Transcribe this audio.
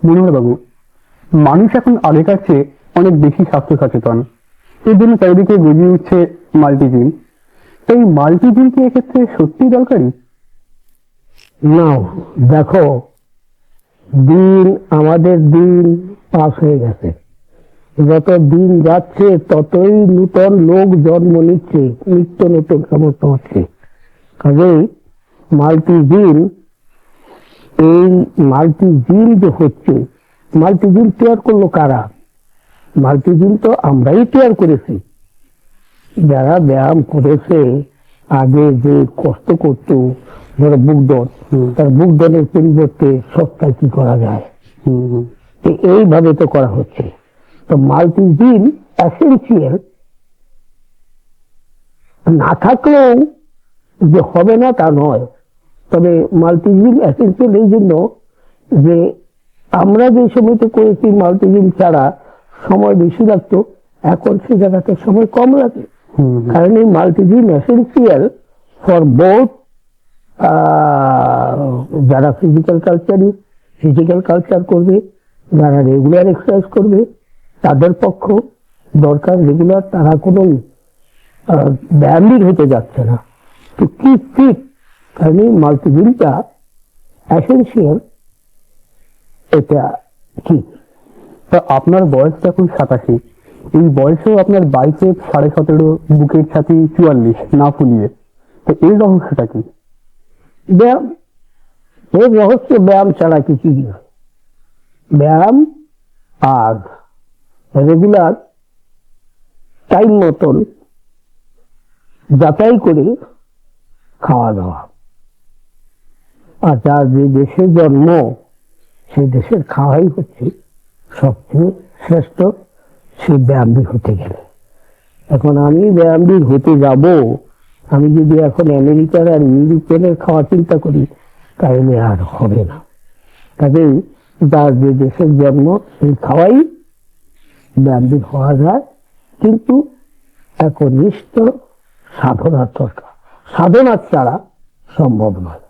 মনোহর বাবু, মানুষ এখন আগেকার চেয়ে অনেক বেশি স্বাস্থ্য সচেতন। এর জন্য চারিদিকে গজিয়ে উঠছে মাল্টিজিম। এই মাল্টিজিম কি এক্ষেত্রে সত্যি দরকারি? না, দেখো, দিন আমাদের দিন পাস হয়ে গেছে। যত দিন যাচ্ছে ততই নূতন লোক জন্ম নিচ্ছে, নিত্য নতুন সমস্যা হচ্ছে। কাজেই মাল্টিজিম, এই মাল্টিজিম যে হচ্ছে, মাল্টিজিম তৈরি করলো কারা? মাল্টিজিম তো আমরাই তৈরি করেছি। যারা ব্যায়াম করেছে, আগে যে কষ্ট করতো, ধরো বুকডন, তার বুকডনের পরিবর্তে সপ্তাহে কি করা যায়, এইভাবে তো করা হচ্ছে। তো মাল্টিজিম এসেন্সিয়াল না থাকলেও যে হবে না তা নয়। তবে মাল্টিজিম এসেন্সিয়াল এই জন্য যে আমরা যে সময়তে করেছি মাল্টিজিম ছাড়া সময় বেশি লাগতো, এখন সে জায়গাতে সময় কম লাগে। কারণ এই মাল্টিজিম এসেন্সিয়াল ফর বোথ যারা ফিজিক্যাল কালচার করবে, যারা রেগুলার এক্সারসাইজ করবে, তাদের পক্ষ দরকার রেগুলার। তারা কোনো ব্যায়ামই হতে যাচ্ছে না, তো কি ফিট। কারণ এই মাল্টিজিমটা এসেন্সিয়াল, এটা কি। তা আপনার বয়স এখন 87, এই বয়সেও আপনার বাইসেপ 17.5, বুকের ছাতি 44 না ফুলিয়ে, তো এর রহস্যটা কি? ব্যায়াম, এর রহস্য ব্যায়াম ছাড়া কিছুই নয়। ব্যায়াম আর রেগুলার টাইম মতন যাচাই করে খাওয়া দাওয়া। আর যার যে দেশে জন্ম, সেই দেশের খাওয়াই হচ্ছে সবচেয়ে শ্রেষ্ঠ। সে ব্যায়ামবীর হতে গেলে, এখন আমি ব্যায়ামবীর হতে যাব, আমি যদি এখন আমেরিকার আর ইউরোপিয়ানের খাওয়া চিন্তা করি, তাহলে আর হবে না। কাজেই যার যে দেশের জন্ম, সেই খাওয়াই ব্যায়ামবীর হওয়া যায়। কিন্তু একনিষ্ঠ সাধনার দরকার, সাধনার ছাড়া সম্ভব নয়।